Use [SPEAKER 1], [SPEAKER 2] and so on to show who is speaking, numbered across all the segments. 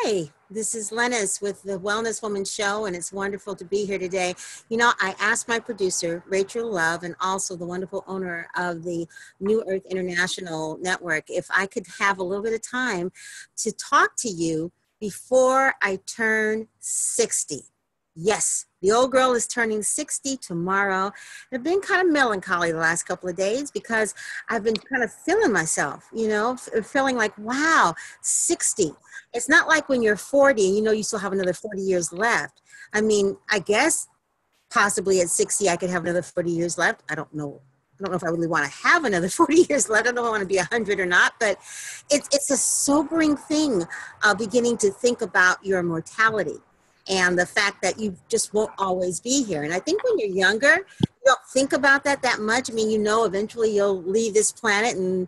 [SPEAKER 1] Hi, this is Lynnis with the Wellness Woman Show, and it's wonderful to be here today. You know, I asked my producer, Rachel Love, and also the wonderful owner of the New Earth International Network, if I could have a little bit of time to talk to you before I turn 60. Yes, the old girl is turning 60 tomorrow. I've been kind of melancholy the last couple of days because I've been kind of feeling myself, feeling like, wow, 60. It's not like when you're 40 and you still have another 40 years left. I mean, I guess possibly at 60, I could have another 40 years left. I don't know. I don't know if I really want to have another 40 years left. I don't know if I want to be 100 or not, but it's a sobering thing, beginning to think about your mortality and the fact that you just won't always be here. And I think when you're younger, you don't think about that much. I mean, eventually you'll leave this planet and,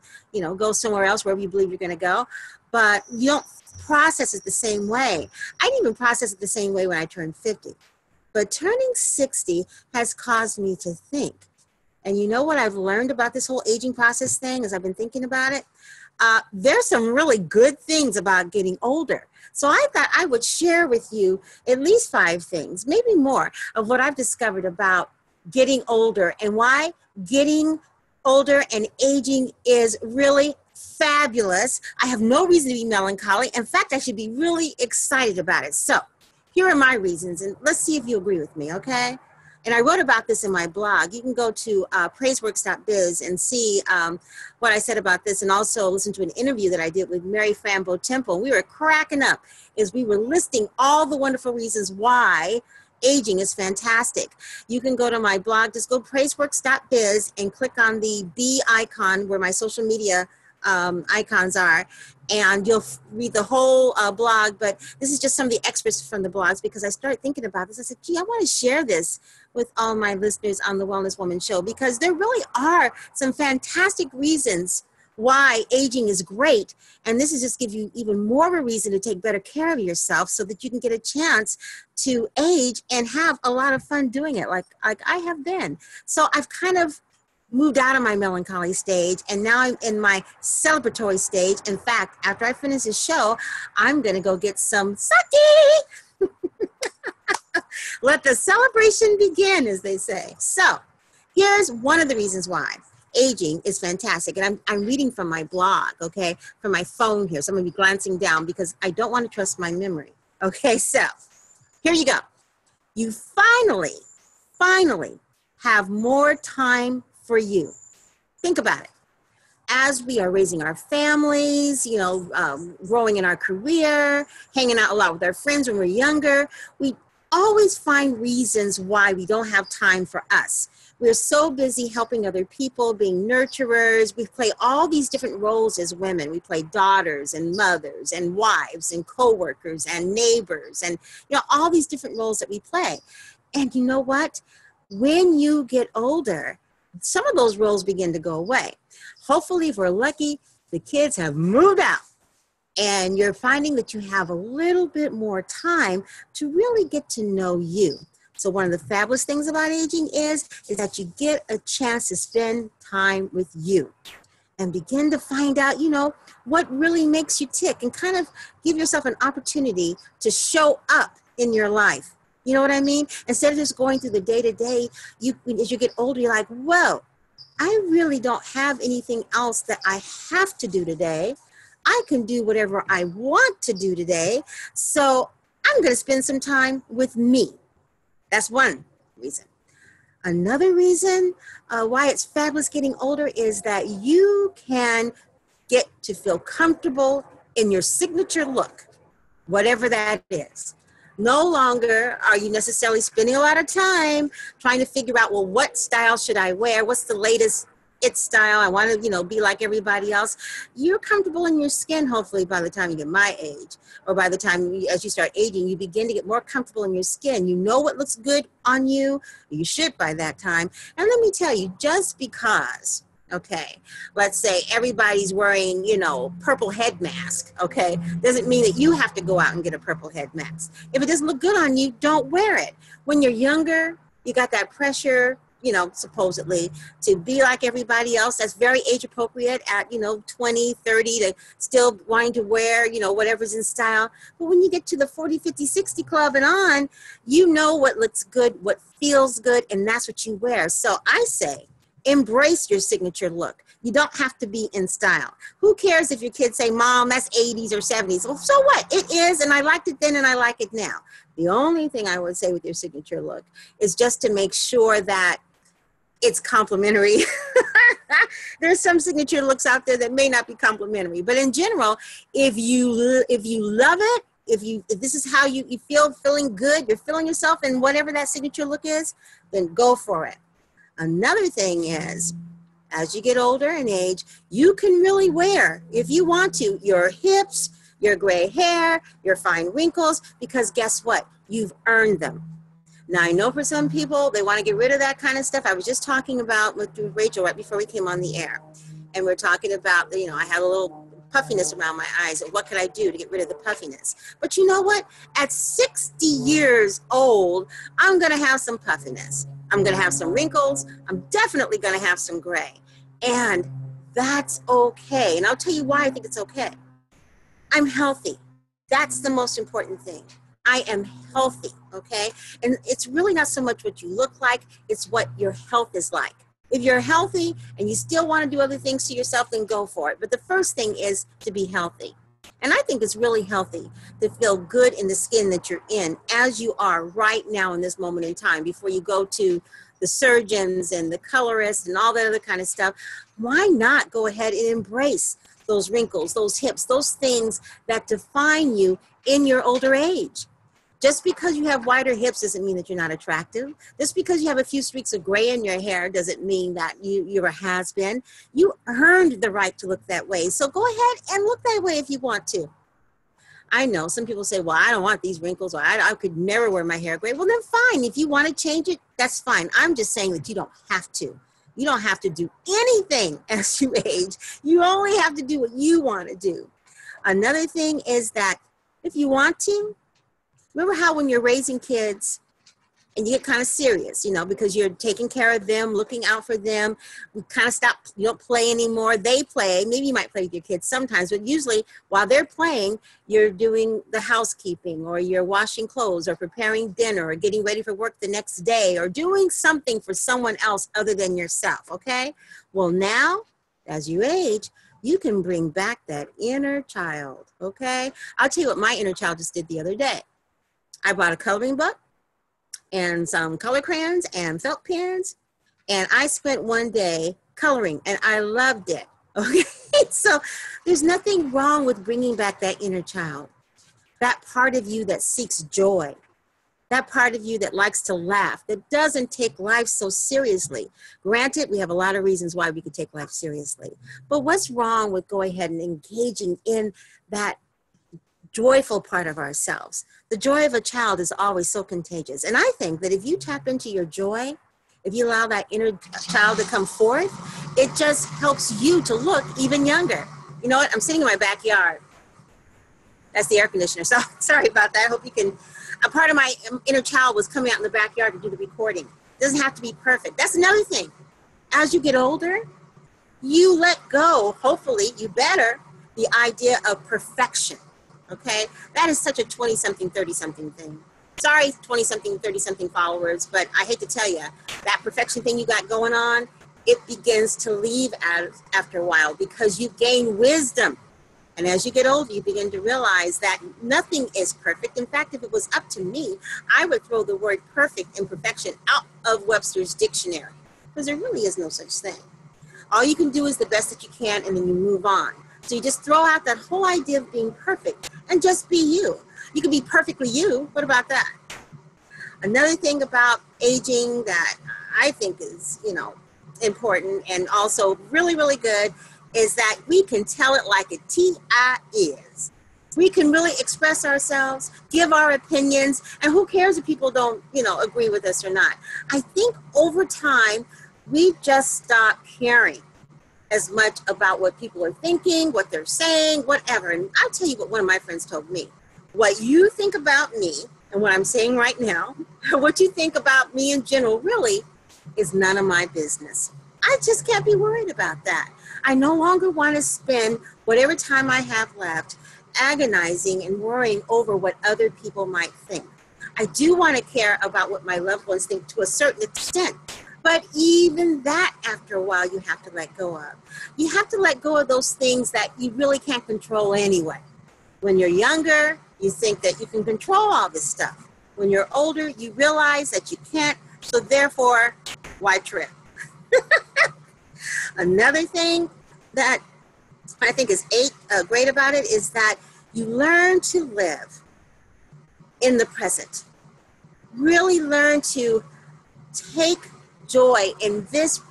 [SPEAKER 1] go somewhere else, wherever you believe you're going to go, but you don't process it the same way. I didn't even process it the same way when I turned 50. But turning 60 has caused me to think. And you know what I've learned about this whole aging process thing as I've been thinking about it? There's some really good things about getting older. So I thought I would share with you at least 5 things, maybe more, of what I've discovered about getting older and why getting older and aging is really fabulous. I have no reason to be melancholy. In fact, I should be really excited about it. So here are my reasons, and let's see if you agree with me, okay? And I wrote about this in my blog. You can go to praiseworks.biz and see what I said about this, and also listen to an interview that I did with Mary Frambo Temple. We were cracking up as we were listing all the wonderful reasons why aging is fantastic. You can go to my blog, just go praiseworks.biz and click on the B icon where my social media icons are, and you'll read the whole blog. But this is just some of the extras from the blogs because I started thinking about this. I said, gee, I want to share this with all my listeners on the Wellness Woman Show because there really are some fantastic reasons why aging is great. And this is just give you even more of a reason to take better care of yourself so that you can get a chance to age and have a lot of fun doing it like I have been. So I've kind of moved out of my melancholy stage, and now I'm in my celebratory stage. In fact, after I finish this show, I'm going to go get some sake. Let the celebration begin, as they say. So here's one of the reasons why aging is fantastic. And I'm reading from my blog, okay, from my phone here. So I'm going to be glancing down because I don't want to trust my memory. Okay, so here you go. You finally have more time for you. Think about it. As we are raising our families, growing in our career, hanging out a lot with our friends when we're younger, we always find reasons why we don't have time for us. We're so busy helping other people, being nurturers. We play all these different roles as women. We play daughters and mothers and wives and coworkers and neighbors and, all these different roles that we play. And you know what? When you get older, some of those roles begin to go away. Hopefully, if we're lucky, the kids have moved out and you're finding that you have a little bit more time to really get to know you. So one of the fabulous things about aging is that you get a chance to spend time with you and begin to find out, what really makes you tick and kind of give yourself an opportunity to show up in your life. You know what I mean? Instead of just going through the day-to-day, as you get older, you're like, whoa, I really don't have anything else that I have to do today. I can do whatever I want to do today. So I'm going to spend some time with me. That's one reason. Another reason why it's fabulous getting older is that you can get to feel comfortable in your signature look, whatever that is. No longer are you necessarily spending a lot of time trying to figure out, well, what style should I wear? What's the latest style? I want to, be like everybody else. You're comfortable in your skin, hopefully, by the time you get my age, or by the time as you start aging, you begin to get more comfortable in your skin. You know what looks good on you. You should by that time. And let me tell you, just because, okay, let's say everybody's wearing, purple head mask, okay, doesn't mean that you have to go out and get a purple head mask. If it doesn't look good on you, don't wear it. When you're younger, you got that pressure supposedly to be like everybody else. That's very age appropriate at, 20, 30 to still wanting to wear, whatever's in style. But when you get to the 40, 50, 60 club and on, you know what looks good, what feels good, and that's what you wear. So I say, embrace your signature look. You don't have to be in style. Who cares if your kids say, Mom, that's 80s or 70s? Well, so what? It is, and I liked it then and I like it now. The only thing I would say with your signature look is just to make sure that it's complimentary. There's some signature looks out there that may not be complimentary, but in general, if you love it, if this is how you feeling good, you're feeling yourself in whatever that signature look is, then go for it. Another thing is, as you get older in age, you can really wear, if you want to, your hips, your gray hair, your fine wrinkles, because guess what? You've earned them. Now, I know for some people, they want to get rid of that kind of stuff. I was just talking about with Rachel right before we came on the air. And we're talking about, I had a little puffiness around my eyes. And what could I do to get rid of the puffiness? But you know what? At 60 years old, I'm going to have some puffiness. I'm going to have some wrinkles. I'm definitely going to have some gray. And that's okay. And I'll tell you why I think it's okay. I'm healthy. That's the most important thing. I am healthy, okay? And it's really not so much what you look like, it's what your health is like. If you're healthy and you still want to do other things to yourself, then go for it. But the first thing is to be healthy. And I think it's really healthy to feel good in the skin that you're in as you are right now in this moment in time before you go to the surgeons and the colorists and all that other kind of stuff. Why not go ahead and embrace those wrinkles, those hips, those things that define you in your older age? Just because you have wider hips doesn't mean that you're not attractive. Just because you have a few streaks of gray in your hair doesn't mean that you're a has-been. You earned the right to look that way. So go ahead and look that way if you want to. I know some people say, well, I don't want these wrinkles, or I could never wear my hair gray. Well, then fine. If you want to change it, that's fine. I'm just saying that you don't have to. You don't have to do anything as you age. You only have to do what you want to do. Another thing is that if you want to, remember how when you're raising kids and you get kind of serious, because you're taking care of them, looking out for them, we kind of stop, you don't play anymore. They play. Maybe you might play with your kids sometimes, but usually while they're playing, you're doing the housekeeping, or you're washing clothes, or preparing dinner, or getting ready for work the next day, or doing something for someone else other than yourself, okay? Well, now, as you age, you can bring back that inner child, okay? I'll tell you what my inner child just did the other day. I bought a coloring book and some color crayons and felt pens, and I spent one day coloring, and I loved it. Okay, so there's nothing wrong with bringing back that inner child, that part of you that seeks joy, that part of you that likes to laugh, that doesn't take life so seriously. Granted, we have a lot of reasons why we could take life seriously, but what's wrong with going ahead and engaging in that joyful part of ourselves? The joy of a child is always so contagious. And I think that if you tap into your joy, if you allow that inner child to come forth, it just helps you to look even younger. You know what? I'm sitting in my backyard. That's the air conditioner. So sorry about that. I hope you can. A part of my inner child was coming out in the backyard to do the recording. It doesn't have to be perfect. That's another thing. As you get older, you let go, hopefully you better, the idea of perfection. Okay, that is such a 20-something, 30-something thing. Sorry, 20-something, 30-something followers, but I hate to tell you, that perfection thing you got going on, it begins to leave after a while because you gain wisdom. And as you get older, you begin to realize that nothing is perfect. In fact, if it was up to me, I would throw the word perfect and perfection out of Webster's dictionary, because there really is no such thing. All you can do is the best that you can, and then you move on. So you just throw out that whole idea of being perfect and just be you. You can be perfectly you. What about that? Another thing about aging that I think is, important and also really, really good is that we can tell it like a T.I. is. We can really express ourselves, give our opinions, and who cares if people don't, agree with us or not. I think over time, we just stop caring as much about what people are thinking, what they're saying, whatever. And I'll tell you what one of my friends told me. What you think about me and what I'm saying right now, what you think about me in general really is none of my business. I just can't be worried about that. I no longer want to spend whatever time I have left agonizing and worrying over what other people might think. I do want to care about what my loved ones think to a certain extent. But even that, after a while, you have to let go of. You have to let go of those things that you really can't control anyway. When you're younger, you think that you can control all this stuff. When you're older, you realize that you can't, so therefore, why trip? Another thing that I think is great about it is that you learn to live in the present. Really learn to take joy in this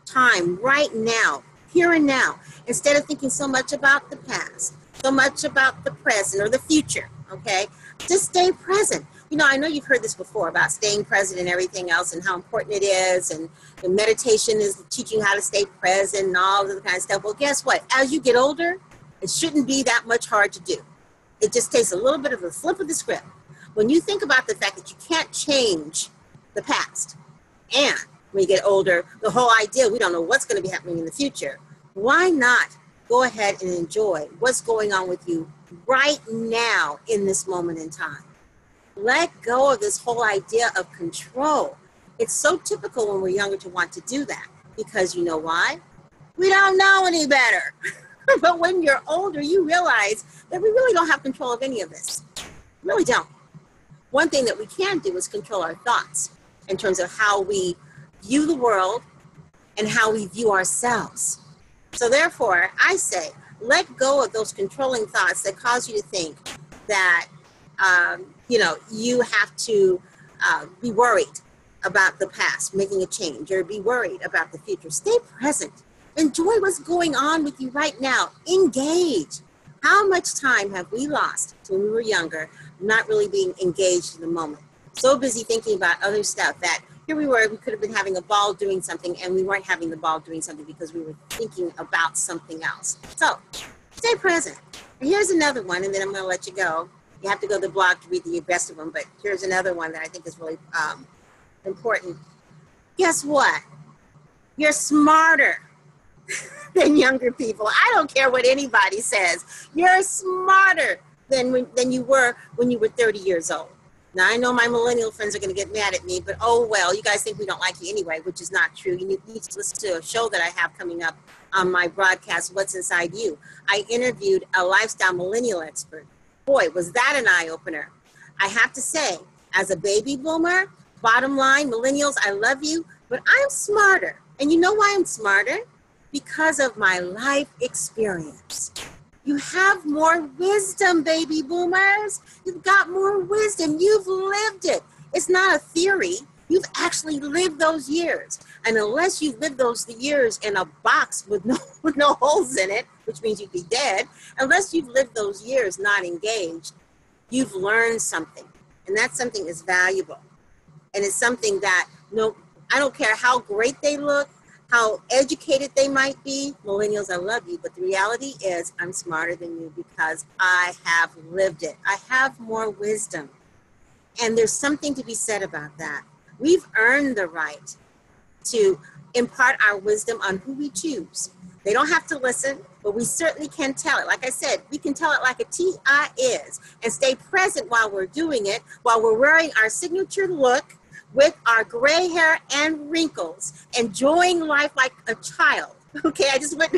[SPEAKER 1] time, right now, here and now, instead of thinking so much about the past, so much about the present or the future, okay? Just stay present. You know, I know you've heard this before about staying present and everything else and how important it is, and the meditation is teaching you how to stay present and all of the kind of stuff. Well, guess what? As you get older, it shouldn't be that much hard to do. It just takes a little bit of a flip of the script. When you think about the fact that you can't change the past, and when you get older, the whole idea, we don't know what's going to be happening in the future. Why not go ahead and enjoy what's going on with you right now in this moment in time? Let go of this whole idea of control. It's so typical when we're younger to want to do that because you know why? We don't know any better. But when you're older, you realize that we really don't have control of any of this. Really don't. One thing that we can do is control our thoughts in terms of how we view the world and how we view ourselves. So therefore, I say, let go of those controlling thoughts that cause you to think that, you have to be worried about the past, making a change, or be worried about the future. Stay present. Enjoy what's going on with you right now. Engage. How much time have we lost when we were younger, not really being engaged in the moment? So busy thinking about other stuff that here we were, we could have been having a ball doing something and we weren't having the ball doing something because we were thinking about something else. So stay present. And here's another one, and then I'm going to let you go. You have to go to the blog to read the best of them, but here's another one that I think is really important. Guess what? You're smarter than younger people. I don't care what anybody says. You're smarter than you were when you were 30 years old. Now, I know my millennial friends are going to get mad at me, but oh well, you guys think we don't like you anyway, which is not true. You need to listen to a show that I have coming up on my broadcast, What's Inside You. I interviewed a lifestyle millennial expert. Boy, was that an eye-opener. I have to say, as a baby boomer, bottom line, millennials, I love you, but I'm smarter. And you know why I'm smarter? Because of my life experience. You have more wisdom, baby boomers. You've got more wisdom. You've lived it. It's not a theory. You've actually lived those years. And unless you've lived those years in a box with no holes in it, which means you'd be dead, unless you've lived those years not engaged, you've learned something. And that something is valuable. And it's something that, I don't care how great they look, how educated they might be, millennials, I love you, but the reality is I'm smarter than you because I have lived it. I have more wisdom. And there's something to be said about that. We've earned the right to impart our wisdom on who we choose. They don't have to listen, but we certainly can tell it. Like I said, we can tell it like a TI is and stay present while we're doing it, while we're wearing our signature look, with our gray hair and wrinkles, enjoying life like a child. Okay, I just went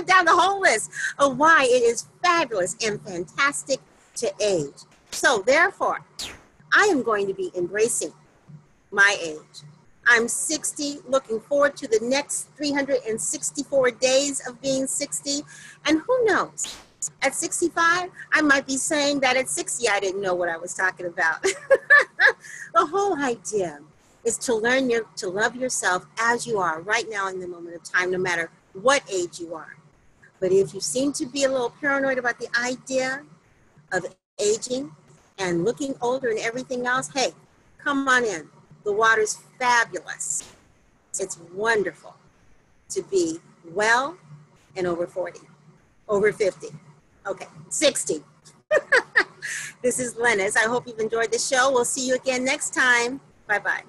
[SPEAKER 1] down the whole list of why it is fabulous and fantastic to age. So therefore, I am going to be embracing my age. I'm 60, looking forward to the next 364 days of being 60, and who knows? At 65, I might be saying that at 60, I didn't know what I was talking about. The whole idea is to learn to love yourself as you are right now in the moment of time, no matter what age you are. But if you seem to be a little paranoid about the idea of aging and looking older and everything else, hey, come on in. The water's fabulous. It's wonderful to be well and over 40, over 50. Okay, 60. This is Lynnis. I hope you've enjoyed the show. We'll see you again next time. Bye-bye.